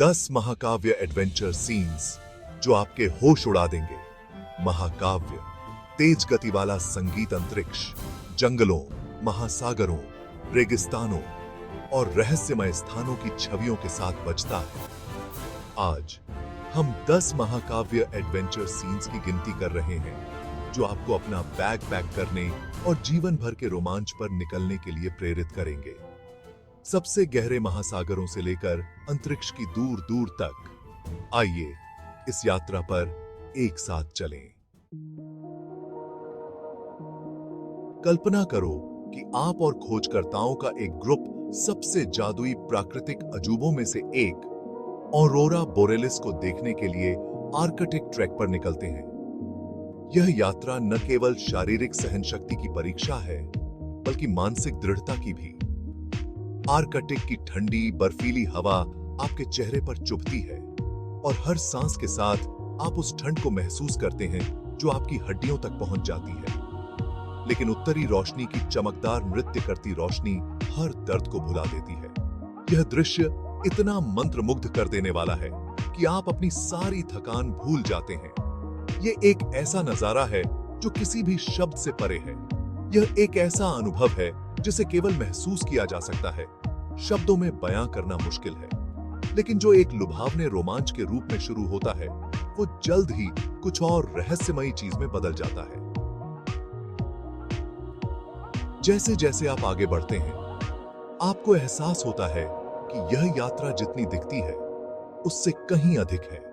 10 महाकाव्य adventure scenes जो आपके होश उड़ा देंगे। महाकाव्य, तेज गति वाला संगीत अंतरिक्ष, जंगलों, महासागरों, रेगिस्तानों और रहस्यमय स्थानों की छवियों के साथ बजता है। आज हम 10 महाकाव्य एडवेंचर सीन्स की गिनती कर रहे हैं जो आपको अपना बैग पैक करने और जीवन भर के रोमांच पर निकलने के लिए प्रेरित करेंगे। सबसे गहरे महासागरों से लेकर अंतरिक्ष की दूर दूर तक, आइए इस यात्रा पर एक साथ चलें। कल्पना करो कि आप और खोजकर्ताओं का एक ग्रुप सबसे जादुई प्राकृतिक अजूबों में से एक ऑरोरा बोरेलिस को देखने के लिए आर्कटिक ट्रैक पर निकलते हैं। यह यात्रा न केवल शारीरिक सहनशक्ति की परीक्षा है, बल्कि मानसिक दृढ़ता की भी। आर्कटिक की ठंडी बर्फीली हवा आपके चेहरे पर चुभती है और हर सांस के साथ आप उस ठंड को महसूस करते हैं जो आपकी हड्डियों तक पहुंच जाती है। लेकिन उत्तरी रोशनी की चमकदार नृत्य करती रोशनी हर दर्द को भुला देती है। यह दृश्य इतना मंत्रमुग्ध कर देने वाला है कि आप अपनी सारी थकान भूल जाते हैं। यह एक ऐसा नजारा है जो किसी भी शब्द से परे है। यह एक ऐसा अनुभव है जिसे केवल महसूस किया जा सकता है, शब्दों में बयां करना मुश्किल है। लेकिन जो एक लुभावने रोमांच के रूप में शुरू होता है, वो जल्द ही कुछ और रहस्यमयी चीज में बदल जाता है। जैसे जैसे आप आगे बढ़ते हैं, आपको एहसास होता है कि यह यात्रा जितनी दिखती है, उससे कहीं अधिक है।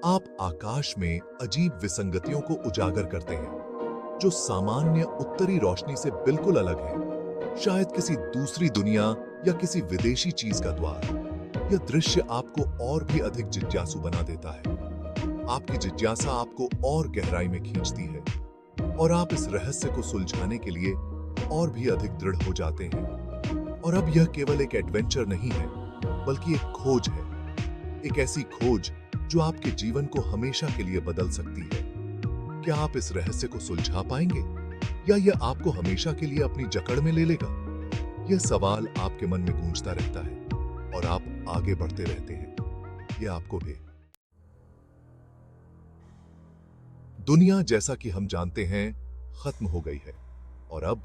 आप आकाश में अजीब विसंगतियों को उजागर करते हैं, जो सामान्य उत्तरी रोशनी से बिल्कुल अलग है। शायद किसी दूसरी दुनिया या किसी विदेशी चीज का द्वार। यह दृश्य आपको और भी अधिक जिज्ञासु बना देता है। आपकी जिज्ञासा आपको और गहराई में खींचती है और आप इस रहस्य को सुलझाने के लिए और भी अधिक दृढ़ हो जाते हैं। और अब यह केवल एक एडवेंचर नहीं है, बल्कि एक खोज है। एक ऐसी खोज जो आपके जीवन को हमेशा के लिए बदल सकती है। क्या आप इस रहस्य को सुलझा पाएंगे या यह आपको हमेशा के लिए अपनी जकड़ में ले लेगा? यह सवाल आपके मन में गूंजता रहता है और आप आगे बढ़ते रहते हैं। यह आपको भी। दुनिया जैसा कि हम जानते हैं खत्म हो गई है और अब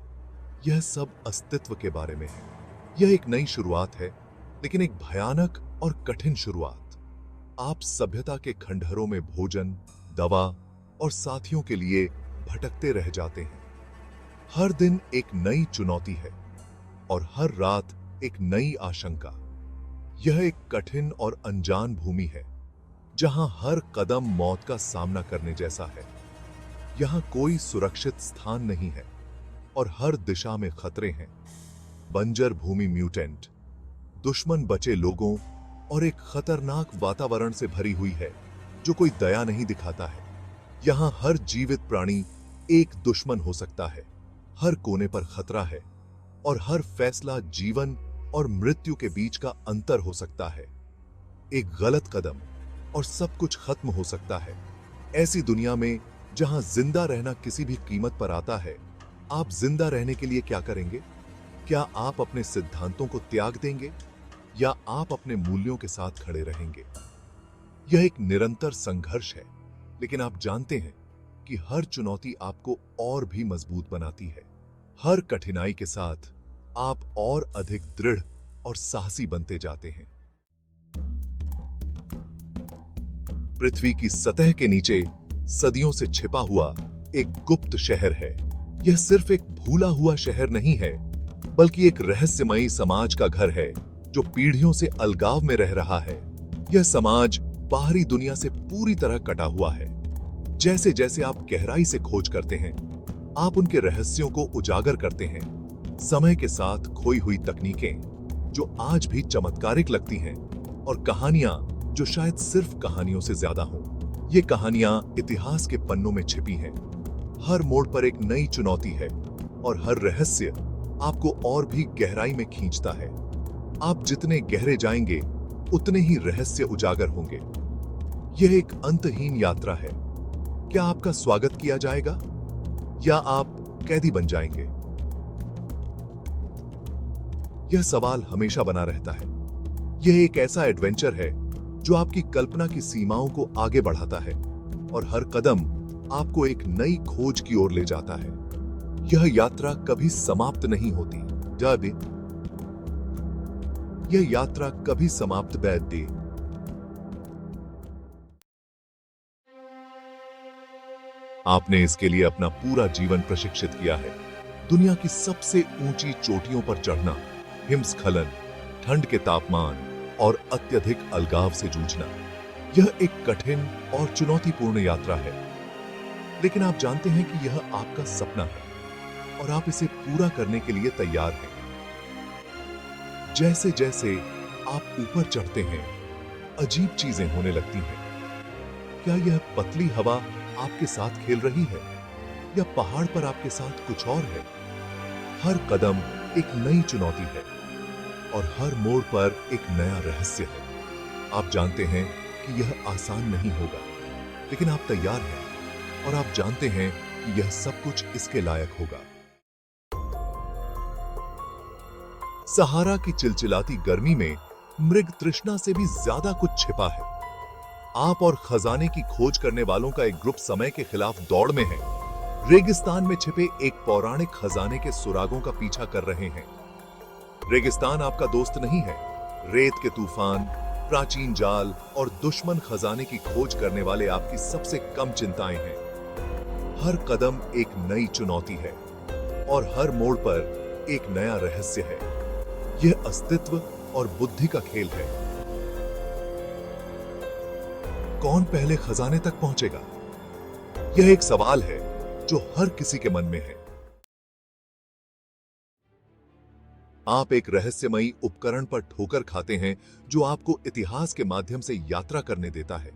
यह सब अस्तित्व के बारे में है। यह एक नई शुरुआत है, लेकिन एक भयानक और कठिन शुरुआत। आप सभ्यता के खंडहरों में भोजन, दवा और साथियों के लिए भटकते रह जाते हैं। हर दिन एक नई चुनौती है और हर रात एक नई आशंका। यह एक कठिन और अनजान भूमि है, जहां हर कदम मौत का सामना करने जैसा है। यहां कोई सुरक्षित स्थान नहीं है और हर दिशा में खतरे हैं। बंजर भूमि म्यूटेंट, दुश्मन बचे लोगों और एक खतरनाक वातावरण से भरी हुई है जो कोई दया नहीं दिखाता है। यहां हर जीवित प्राणी एक दुश्मन हो सकता है। हर कोने पर खतरा है और हर फैसला जीवन और मृत्यु के बीच का अंतर हो सकता है। एक गलत कदम और सब कुछ खत्म हो सकता है। ऐसी दुनिया में जहां जिंदा रहना किसी भी कीमत पर आता है, आप जिंदा रहने के लिए क्या करेंगे? क्या आप अपने सिद्धांतों को त्याग देंगे या आप अपने मूल्यों के साथ खड़े रहेंगे? यह एक निरंतर संघर्ष है, लेकिन आप जानते हैं कि हर चुनौती आपको और भी मजबूत बनाती है। हर कठिनाई के साथ आप और अधिक दृढ़ और साहसी बनते जाते हैं। पृथ्वी की सतह के नीचे सदियों से छिपा हुआ एक गुप्त शहर है। यह सिर्फ एक भूला हुआ शहर नहीं है, बल्कि एक रहस्यमयी समाज का घर है जो पीढ़ियों से अलगाव में रह रहा है। यह समाज बाहरी दुनिया से पूरी तरह कटा हुआ है। जैसे जैसे आप गहराई से खोज करते हैं, आप उनके रहस्यों को उजागर करते हैं। समय के साथ खोई हुई तकनीकें जो आज भी चमत्कारिक लगती हैं, और कहानियां जो शायद सिर्फ कहानियों से ज्यादा हों। ये कहानियां इतिहास के पन्नों में छिपी हैं। हर मोड़ पर एक नई चुनौती है और हर रहस्य आपको और भी गहराई में खींचता है। आप जितने गहरे जाएंगे, उतने ही रहस्य उजागर होंगे। यह एक अंतहीन यात्रा है। क्या आपका स्वागत किया जाएगा या आप कैदी बन जाएंगे? यह सवाल हमेशा बना रहता है। यह एक ऐसा एडवेंचर है जो आपकी कल्पना की सीमाओं को आगे बढ़ाता है और हर कदम आपको एक नई खोज की ओर ले जाता है। यह यात्रा कभी समाप्त नहीं होती। जादे यह यात्रा कभी समाप्त बैठती। आपने इसके लिए अपना पूरा जीवन प्रशिक्षित किया है। दुनिया की सबसे ऊंची चोटियों पर चढ़ना, हिमस्खलन, ठंड के तापमान और अत्यधिक अलगाव से जूझना, यह एक कठिन और चुनौतीपूर्ण यात्रा है। लेकिन आप जानते हैं कि यह आपका सपना है और आप इसे पूरा करने के लिए तैयार हैं। जैसे जैसे आप ऊपर चढ़ते हैं, अजीब चीजें होने लगती हैं। क्या यह पतली हवा आपके साथ खेल रही है या पहाड़ पर आपके साथ कुछ और है? हर कदम एक नई चुनौती है और हर मोड़ पर एक नया रहस्य है। आप जानते हैं कि यह आसान नहीं होगा, लेकिन आप तैयार हैं और आप जानते हैं कि यह सब कुछ इसके लायक होगा। सहारा की चिलचिलाती गर्मी में मृग तृष्णा से भी ज्यादा कुछ छिपा है। आप और खजाने की खोज करने वालों का एक ग्रुप समय के खिलाफ दौड़ में है। रेगिस्तान में छिपे एक पौराणिक खजाने के सुरागों का पीछा कर रहे हैं। रेगिस्तान आपका दोस्त नहीं है। रेत के तूफान, प्राचीन जाल और दुश्मन खजाने की खोज करने वाले आपकी सबसे कम चिंताएं हैं। हर कदम एक नई चुनौती है और हर मोड़ पर एक नया रहस्य है। यह अस्तित्व और बुद्धि का खेल है। कौन पहले खजाने तक पहुंचेगा? यह एक सवाल है जो हर किसी के मन में है। आप एक रहस्यमयी उपकरण पर ठोकर खाते हैं जो आपको इतिहास के माध्यम से यात्रा करने देता है,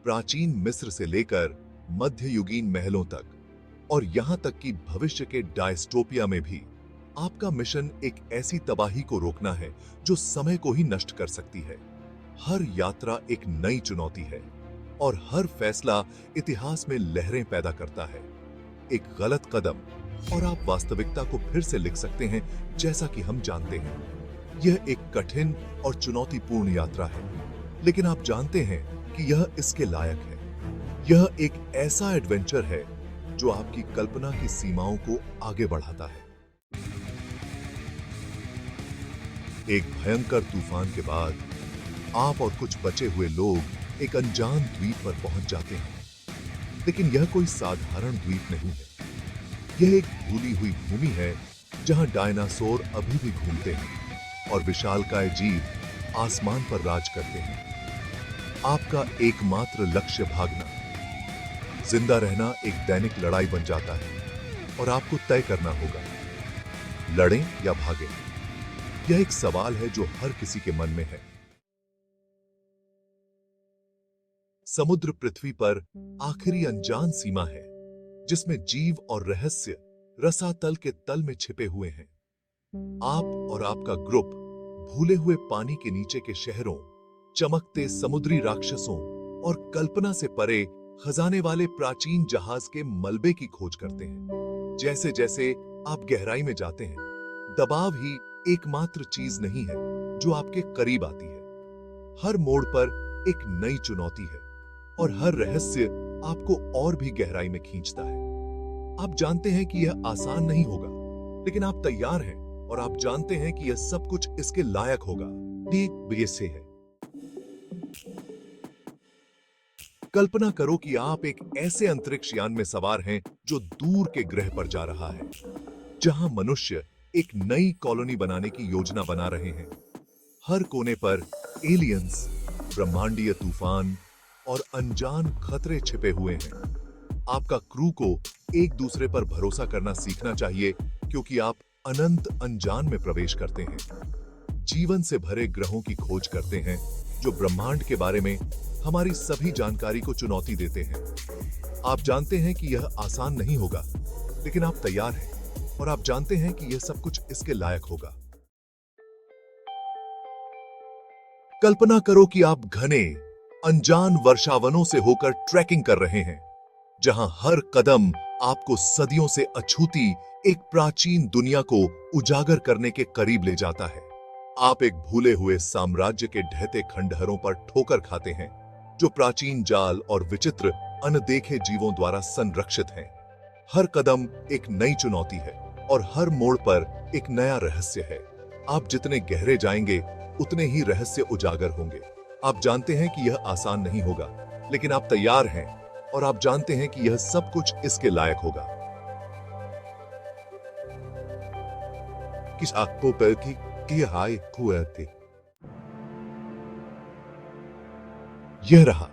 प्राचीन मिस्र से लेकर मध्ययुगीन महलों तक और यहां तक कि भविष्य के डायस्टोपिया में भी। आपका मिशन एक ऐसी तबाही को रोकना है जो समय को ही नष्ट कर सकती है। हर यात्रा एक नई चुनौती है और हर फैसला इतिहास में लहरें पैदा करता है। एक गलत कदम और आप वास्तविकता को फिर से लिख सकते हैं, जैसा कि हम जानते हैं। यह एक कठिन और चुनौतीपूर्ण यात्रा है, लेकिन आप जानते हैं कि यह इसके लायक है। यह एक ऐसा एडवेंचर है जो आपकी कल्पना की सीमाओं को आगे बढ़ाता है। एक भयंकर तूफान के बाद आप और कुछ बचे हुए लोग एक अनजान द्वीप पर पहुंच जाते हैं। लेकिन यह कोई साधारण द्वीप नहीं है। यह एक भूली हुई भूमि है जहां डायनासोर अभी भी घूमते हैं और विशालकाय जीव आसमान पर राज करते हैं। आपका एकमात्र लक्ष्य भागना, जिंदा रहना एक दैनिक लड़ाई बन जाता है और आपको तय करना होगा, लड़ें या भागें। यह एक सवाल है जो हर किसी के मन में है। समुद्र पृथ्वी पर आखिरी अनजान सीमा है जिसमें जीव और रहस्य रसातल के तल में छिपे हुए हैं। आप और आपका ग्रुप भूले हुए पानी के नीचे के शहरों, चमकते समुद्री राक्षसों और कल्पना से परे खजाने वाले प्राचीन जहाज के मलबे की खोज करते हैं। जैसे जैसे आप गहराई में जाते हैं, दबाव ही एकमात्र चीज नहीं है जो आपके करीब आती है। हर मोड़ पर एक नई चुनौती है और हर रहस्य आपको और भी गहराई में खींचता है। आप जानते हैं कि यह आसान नहीं होगा, लेकिन आप तैयार हैं और आप जानते हैं कि यह सब कुछ इसके लायक होगा। ठीक से है। कल्पना करो कि आप एक ऐसे अंतरिक्ष यान में सवार हैं जो दूर के ग्रह पर जा रहा है, जहां मनुष्य एक नई कॉलोनी बनाने की योजना बना रहे हैं। हर कोने पर एलियंस, ब्रह्मांडीय तूफान और अनजान खतरे छिपे हुए हैं। आपका क्रू को एक दूसरे पर भरोसा करना सीखना चाहिए, क्योंकि आप अनंत अनजान में प्रवेश करते हैं। जीवन से भरे ग्रहों की खोज करते हैं जो ब्रह्मांड के बारे में हमारी सभी जानकारी को चुनौती देते हैं। आप जानते हैं कि यह आसान नहीं होगा, लेकिन आप तैयार हैं और आप जानते हैं कि यह सब कुछ इसके लायक होगा। कल्पना करो कि आप घने अनजान वर्षावनों से होकर ट्रैकिंग कर रहे हैं, जहां हर कदम आपको सदियों से अछूती एक प्राचीन दुनिया को उजागर करने के करीब ले जाता है। आप एक भूले हुए साम्राज्य के ढहते खंडहरों पर ठोकर खाते हैं, जो प्राचीन जाल और विचित्र अनदेखे जीवों द्वारा संरक्षित हैं। हर कदम एक नई चुनौती है और हर मोड़ पर एक नया रहस्य है। आप जितने गहरे जाएंगे, उतने ही रहस्य उजागर होंगे। आप जानते हैं कि यह आसान नहीं होगा, लेकिन आप तैयार हैं और आप जानते हैं कि यह सब कुछ इसके लायक होगा। किस आपको पैकी की हाय हुए थे। यह रहा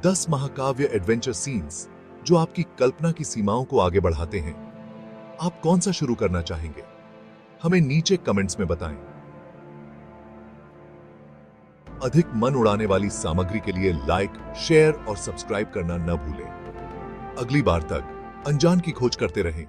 10 महाकाव्य एडवेंचर सीन्स जो आपकी कल्पना की सीमाओं को आगे बढ़ाते हैं। आप कौन सा शुरू करना चाहेंगे? हमें नीचे कमेंट्स में बताएं। अधिक मन उड़ाने वाली सामग्री के लिए लाइक, शेयर और सब्सक्राइब करना न भूलें। अगली बार तक अनजान की खोज करते रहें।